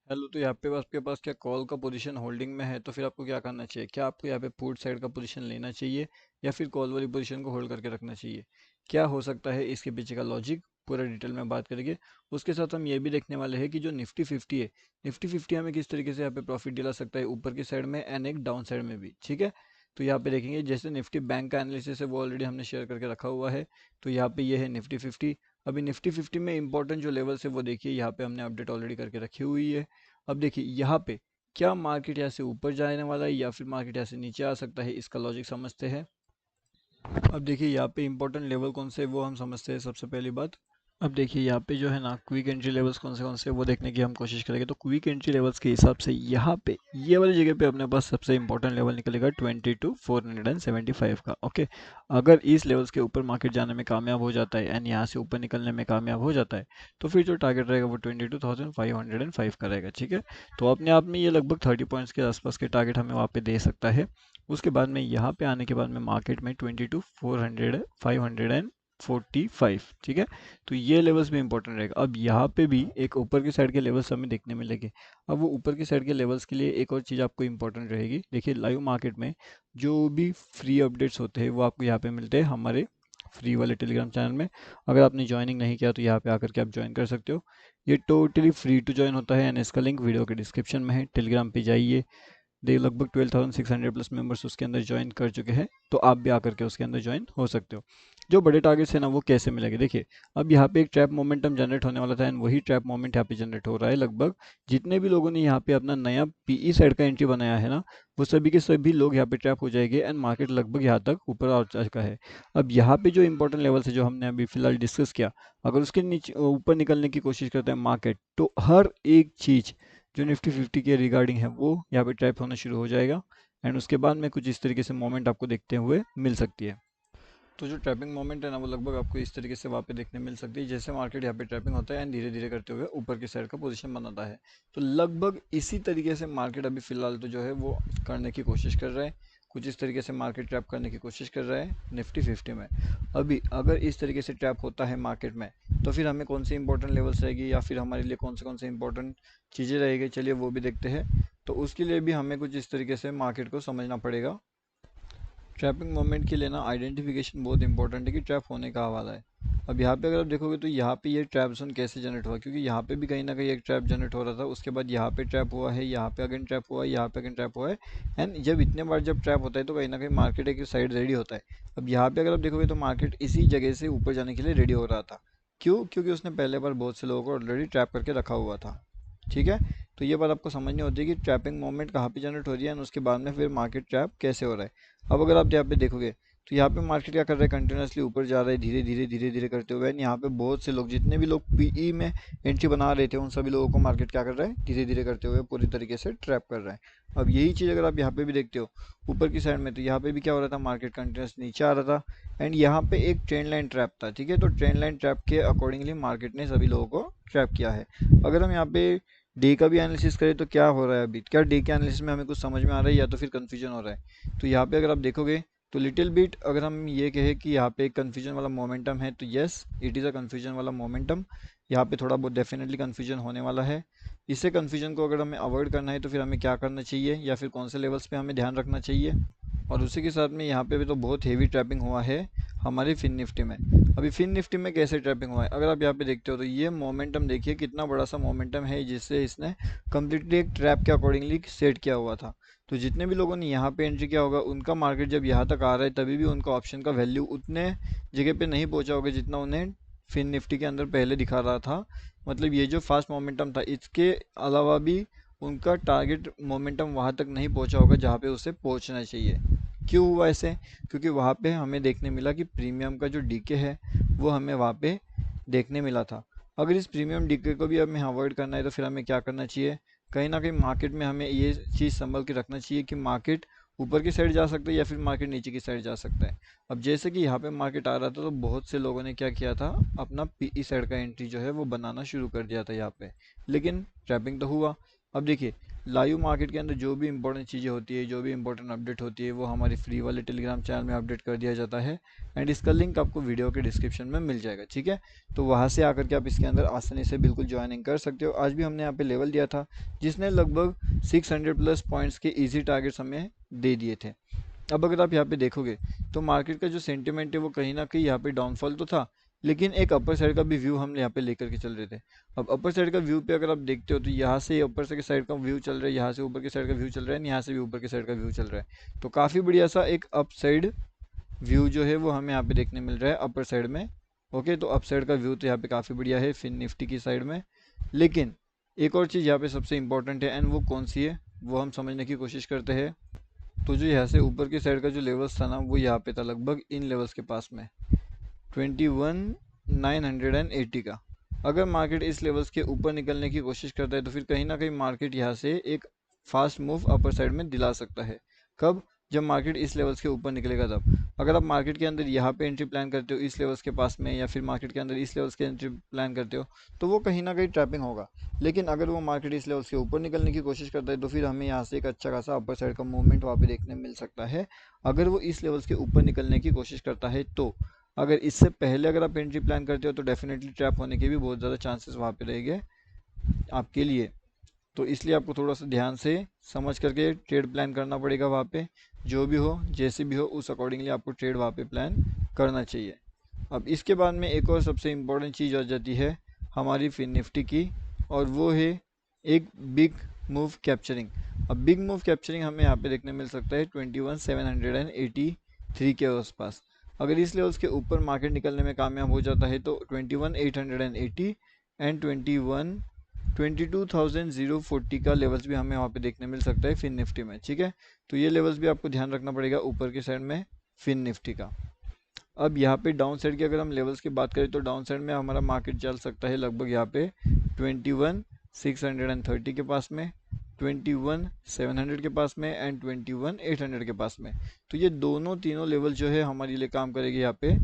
Hello, तो यहाँ पे आपके पास क्या कॉल का पोजीशन होल्डिंग में है, तो फिर आपको क्या करना चाहिए? क्या आपको यहाँ पे पुट साइड का पोजीशन लेना चाहिए या फिर कॉल वाली पोजीशन को होल्ड करके रखना चाहिए? क्या हो सकता है इसके पीछे का लॉजिक, पूरा डिटेल में बात करेंगे। उसके साथ हम ये भी देखने वाले हैं कि जो निफ्टी फिफ्टी है, निफ्टी फिफ्टी हमें किस तरीके से यहाँ पे प्रॉफिट दिला सकता है, ऊपर की साइड में एंड एक डाउन साइड में भी। ठीक है, तो यहाँ पे देखेंगे जैसे निफ्टी बैंक का एनालिसिस है वो ऑलरेडी हमने शेयर करके रखा हुआ है। तो यहाँ पे ये है निफ्टी फिफ्टी। अभी निफ्टी फिफ्टी में इंपॉर्टेंट जो लेवल्स है वो देखिए, यहाँ पे हमने अपडेट ऑलरेडी करके रखी हुई है। अब देखिए यहाँ पे क्या मार्केट यहाँ से ऊपर जाने वाला है या फिर मार्केट यहाँ से नीचे आ सकता है, इसका लॉजिक समझते हैं। अब देखिए यहाँ पे इंपॉर्टेंट लेवल कौन से है वो हम समझते हैं सबसे पहली बात। अब देखिए यहाँ पे जो है ना क्विक एंट्री लेवल्स कौन से वो देखने की हम कोशिश करेंगे। तो क्विक एंट्री लेवल्स के हिसाब से यहाँ पे ये वाली जगह पे अपने पास सबसे इंपॉर्टेंट लेवल निकलेगा 22,475 का। ओके, अगर इस लेवल्स के ऊपर मार्केट जाने में कामयाब हो जाता है एंड यहाँ से ऊपर निकलने में कामयाब हो जाता है, तो फिर जो टारगेट रहेगा वो 22,505 का रहेगा। ठीक है, तो अपने आप में ये लगभग 30 पॉइंट्स के आसपास के टारगेट हमें वहाँ पे दे सकता है। उसके बाद में यहाँ पे आने के बाद में मार्केट में 22,545। ठीक है, तो ये लेवल्स भी इंपॉर्टेंट रहेगा। अब यहाँ पे भी एक ऊपर की साइड के लेवल्स हमें देखने मिलेंगे। अब वो ऊपर की साइड के लेवल्स के लिए एक और चीज़ आपको इंपॉर्टेंट रहेगी। देखिए लाइव मार्केट में जो भी फ्री अपडेट्स होते हैं वो आपको यहाँ पे मिलते हैं हमारे फ्री वाले टेलीग्राम चैनल में। अगर आपने ज्वाइनिंग नहीं किया तो यहाँ पे आकर के आप ज्वाइन कर सकते हो। ये टोटली फ्री टू ज्वाइन होता है एंड इसका लिंक वीडियो के डिस्क्रिप्शन में है। टेलीग्राम पे जाइए, दे लगभग 12,600 प्लस मेंबर्स उसके अंदर ज्वाइन कर चुके हैं, तो आप भी आकर के उसके अंदर ज्वाइन हो सकते हो। जो बड़े टारगेट्स है ना वो कैसे मिलेंगे, देखिए अब यहाँ पे एक ट्रैप मोमेंटम जनरेट होने वाला था एंड वही ट्रैप मोमेंट यहाँ पे जनरेट हो रहा है। लगभग जितने भी लोगों ने यहाँ पे अपना नया पीई साइड का एंट्री बनाया है ना, वो सभी के सभी लोग यहाँ पे ट्रैप हो जाएंगे एंड मार्केट लगभग यहाँ तक ऊपर आ चुका है। अब यहाँ पे जो इंपॉर्टेंट लेवल्स है जो हमने अभी फिलहाल डिस्कस किया, अगर उसके नीचे ऊपर निकलने की कोशिश करता है मार्केट, तो हर एक चीज़ जो निफ्टी फिफ्टी के रिगार्डिंग है वो यहाँ पे ट्रैप होना शुरू हो जाएगा एंड उसके बाद में कुछ इस तरीके से मोमेंट आपको देखते हुए मिल सकती है। तो जो ट्रैपिंग मोमेंट है ना वो लगभग आपको इस तरीके से वहाँ पे देखने मिल सकती है, जैसे मार्केट यहाँ पे ट्रैपिंग होता है एंड धीरे धीरे करते हुए ऊपर की साइड का पोजीशन बनाता है। तो लगभग इसी तरीके से मार्केट अभी फिलहाल तो जो है वो करने की कोशिश कर रहा है। कुछ इस तरीके से मार्केट ट्रैप करने की कोशिश कर रहा है निफ्टी फिफ्टी में। अभी अगर इस तरीके से ट्रैप होता है मार्केट में, तो फिर हमें कौन सी इंपॉर्टेंट लेवल्स रहेगी या फिर हमारे लिए कौन से इंपॉर्टेंट चीज़ें रहेगी, चलिए वो भी देखते हैं। तो उसके लिए भी हमें कुछ इस तरीके से मार्केट को समझना पड़ेगा। ट्रैपिंग मोमेंट के लिए ना आइडेंटिफिकेशन बहुत इंपॉर्टेंट है कि ट्रैप होने का हवाला है। अब यहाँ पे अगर आप देखोगे तो यहाँ पे ये ट्रैप जोन कैसे जनरेट हुआ, क्योंकि यहाँ पे भी कहीं ना कहीं एक ट्रैप जनरेट हो रहा था, उसके बाद यहाँ पे ट्रैप हुआ है, यहाँ पे अगेन ट्रैप हुआ है, यहाँ पे अगेन ट्रैप हुआ है। एंड जब इतने बार जब ट्रैप होता है तो कहीं ना कहीं मार्केट एक साइड रेडी होता है। अब यहाँ पे अगर आप देखोगे तो मार्केट इसी जगह से ऊपर जाने के लिए रेडी हो रहा था। क्यों? क्योंकि उसने पहले बार बहुत से लोगों को ऑलरेडी ट्रैप करके रखा हुआ था। ठीक है, तो ये बात आपको समझनी होती है कि ट्रैपिंग मोमेंट कहाँ पे जनरेट हो रही है और उसके बाद में फिर मार्केट ट्रैप कैसे हो रहा है। अब अगर आप यहाँ पे देखोगे तो यहाँ पे मार्केट क्या कर रहा है, कंटिन्यूसली ऊपर जा रहा है धीरे धीरे धीरे धीरे करते हुए। यहाँ पे बहुत से लोग, जितने भी लोग पीई में एंट्री बना रहे थे, उन सभी लोगों को मार्केट क्या कर रहा है, धीरे धीरे करते हुए पूरी तरीके से ट्रैप कर रहा है। अब यही चीज़ अगर आप यहाँ पे भी देखते हो ऊपर की साइड में, तो यहाँ पे भी क्या हो रहा था, मार्केट कंटिन्यूस नीचे आ रहा था एंड यहाँ पे एक ट्रेंड लाइन ट्रैप था। ठीक है, तो ट्रेंड लाइन ट्रैप के अकॉर्डिंगली मार्केट ने सभी लोगों को ट्रैप किया है। अगर हम यहाँ पे डे का भी एनालिसिस करें तो क्या हो रहा है, अभी क्या डे के एनालिसिस में हमें कुछ समझ में आ रहा है या तो फिर कंफ्यूजन हो रहा है। तो यहाँ पे अगर आप देखोगे तो लिटिल बिट अगर हम ये कहें कि यहाँ पे एक कन्फ्यूजन वाला मोमेंटम है, तो yes it is a confusion वाला मोमेंटम। यहाँ पे थोड़ा बहुत डेफिनेटली कन्फ्यूजन होने वाला है। इससे कन्फ्यूजन को अगर हमें अवॉइड करना है तो फिर हमें क्या करना चाहिए या फिर कौन से लेवल्स पे हमें ध्यान रखना चाहिए। और उसी के साथ में यहाँ पे भी तो बहुत हेवी ट्रैपिंग हुआ है हमारी फिन निफ्टी में। अभी फिन निफ्टी में कैसे ट्रैपिंग हुआ है, अगर आप यहाँ पे देखते हो तो ये मोमेंटम देखिए कितना बड़ा सा मोमेंटम है, जिससे इसने कम्प्लीटली एक ट्रैप के अकॉर्डिंगली सेट किया हुआ था। तो जितने भी लोगों ने यहाँ पे एंट्री किया होगा उनका मार्केट जब यहाँ तक आ रहा है तभी भी उनका ऑप्शन का वैल्यू उतने जगह पे नहीं पहुँचा होगा जितना उन्हें फिन निफ्टी के अंदर पहले दिखा रहा था। मतलब ये जो फास्ट मोमेंटम था, इसके अलावा भी उनका टारगेट मोमेंटम वहाँ तक नहीं पहुँचा होगा जहाँ पे उसे पहुँचना चाहिए। क्यों हुआ ऐसे? क्योंकि वहाँ पे हमें देखने मिला कि प्रीमियम का जो डीके है वो हमें वहाँ पे देखने मिला था। अगर इस प्रीमियम डीके को भी हमें अवॉइड करना है तो फिर हमें क्या करना चाहिए, कहीं ना कहीं मार्केट में हमें ये चीज़ संभल के रखना चाहिए कि मार्केट ऊपर की साइड जा सकता है या फिर मार्केट नीचे की साइड जा सकता है। अब जैसे कि यहाँ पे मार्केट आ रहा था तो बहुत से लोगों ने क्या किया था, अपना पीई साइड का एंट्री जो है वो बनाना शुरू कर दिया था यहाँ पे, लेकिन ट्रैपिंग तो हुआ। अब देखिए लाइव मार्केट के अंदर जो भी इंपॉर्टेंट चीज़ें होती है, जो भी इंपॉर्टेंट अपडेट होती है, वो हमारी फ्री वाले टेलीग्राम चैनल में अपडेट कर दिया जाता है एंड इसका लिंक आपको वीडियो के डिस्क्रिप्शन में मिल जाएगा, ठीक है। तो वहाँ से आकर के आप इसके अंदर आसानी से बिल्कुल ज्वाइनिंग कर सकते हो। आज भी हमने यहाँ पे लेवल दिया था जिसने लगभग 600 प्लस पॉइंट्स के ईजी टारगेट्स हमें दे दिए थे। अब अगर आप यहाँ पे देखोगे तो मार्केट का जो सेंटिमेंट है वो कहीं ना कहीं यहाँ पे डाउनफॉल तो था, लेकिन एक अपर साइड का भी व्यू हम यहाँ पे लेकर के चल रहे थे। अब अपर साइड का व्यू पे अगर आप देखते हो तो यहाँ से अपर से साइड का व्यू चल रहा है, यहाँ से ऊपर की साइड का व्यू चल रहा है, यहाँ से भी ऊपर की साइड का व्यू चल रहा है। तो काफ़ी बढ़िया सा एक अप साइड व्यू जो है वो हमें यहाँ पे देखने मिल रहा है अपर साइड में। ओके, तो अप साइड का व्यू तो यहाँ पे काफ़ी बढ़िया है फिन निफ्टी की साइड में। लेकिन एक और चीज़ यहाँ पे सबसे इंपॉर्टेंट है एंड वो कौन सी है वो हम समझने की कोशिश करते हैं। तो जो यहाँ से ऊपर की साइड का जो लेवल्स था ना वो यहाँ पे था लगभग इन लेवल्स के पास में 21,980 का। अगर मार्केट इस लेवल्स के ऊपर निकलने की कोशिश करता है तो फिर कहीं ना कहीं मार्केट यहाँ से एक फास्ट मूव अपर साइड में दिला सकता है। कब? जब मार्केट इस लेवल्स के ऊपर निकलेगा तब। अगर आप मार्केट के अंदर यहाँ पे एंट्री प्लान करते हो इस लेवल्स के पास में, या फिर मार्केट के अंदर इस लेवल्स के एंट्री प्लान करते हो, तो वो कहीं ना कहीं ट्रैपिंग होगा। लेकिन अगर वो मार्केट इस लेवल्स के ऊपर निकलने की कोशिश करता है तो फिर हमें यहाँ से एक अच्छा खासा अपर साइड का मूवमेंट वहाँ पे देखने मिल सकता है। अगर वो इस लेवल्स के ऊपर निकलने की कोशिश करता है तो अगर इससे पहले अगर आप एंट्री प्लान करते हो तो डेफिनेटली ट्रैप होने के भी बहुत ज़्यादा चांसेस वहाँ पे रहेंगे आपके लिए। तो इसलिए आपको थोड़ा सा ध्यान से समझ करके ट्रेड प्लान करना पड़ेगा वहाँ पे। जो भी हो जैसे भी हो उस अकॉर्डिंगली आपको ट्रेड वहाँ पे प्लान करना चाहिए। अब इसके बाद में एक और सबसे इम्पोर्टेंट चीज़ आ जाती है हमारी फिन निफ्टी की, और वो है एक बिग मूव कैप्चरिंग। अब बिग मूव कैप्चरिंग हमें यहाँ पे देखने मिल सकता है 21,783 के आसपास। अगर इस लेवल्स के ऊपर मार्केट निकलने में कामयाब हो जाता है तो 21,880 एंड 22,040 का लेवल्स भी हमें वहाँ पे देखने मिल सकता है फिन निफ्टी में, ठीक है। तो ये लेवल्स भी आपको ध्यान रखना पड़ेगा ऊपर की साइड में फिन निफ्टी का। अब यहाँ पे डाउन साइड की अगर हम लेवल्स की बात करें तो डाउन साइड में हमारा मार्केट चल सकता है लगभग यहाँ पे 21,630 के पास में, 21,700 के पास में एंड 21,800 के पास में। तो ये तीनों लेवल जो है हमारे लिए काम करेगी यहाँ पे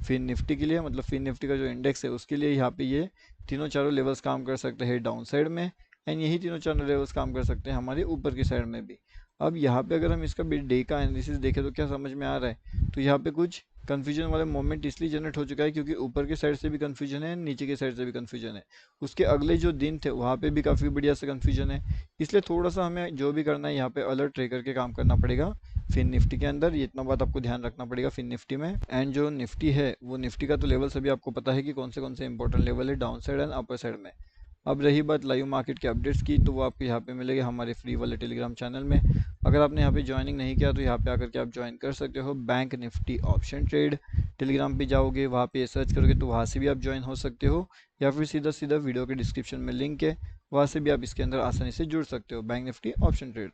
फिन निफ्टी के लिए, मतलब फिन निफ्टी का जो इंडेक्स है उसके लिए यहाँ पे ये तीनों चारों लेवल्स काम कर सकते हैं डाउन साइड में, एंड यही तीनों चारों लेवल्स काम कर सकते हैं हमारे ऊपर की साइड में भी। अब यहाँ पे अगर हम इसका डे का एनालिसिस देखें तो क्या समझ में आ रहा है, तो यहाँ पे कुछ कन्फ्यूजन वाला मोमेंट इसलिए जनरेट हो चुका है क्योंकि ऊपर की साइड से भी कन्फ्यूजन है, नीचे की साइड से भी कन्फ्यूजन है। उसके अगले जो दिन थे वहाँ पे भी काफ़ी बढ़िया से कन्फ्यूजन है। इसलिए थोड़ा सा हमें जो भी करना है यहाँ पे अलर्ट रह करके काम करना पड़ेगा फिन निफ्टी के अंदर। ये इतना बात आपको ध्यान रखना पड़ेगा फिन निफ्टी में। एंड जो निफ्टी है वो निफ्टी का तो लेवल सभी आपको पता है कि कौन से इंपॉर्टेंट लेवल है down side and upper side में। अब रही बात लाइव मार्केट के अपडेट्स की, तो वो आपको यहाँ पे मिलेगा हमारे फ्री वाले टेलीग्राम चैनल में। अगर आपने यहाँ पे ज्वाइनिंग नहीं किया तो यहाँ पे आकर के आप ज्वाइन कर सकते हो। Bank Nifty option trade Telegram पे जाओगे, वहाँ पे सर्च करोगे तो वहाँ से भी आप ज्वाइन हो सकते हो, या फिर सीधा सीधा वीडियो के डिस्क्रिप्शन में लिंक है, वहाँ से भी आप इसके अंदर आसानी से जुड़ सकते हो। Bank Nifty option trade.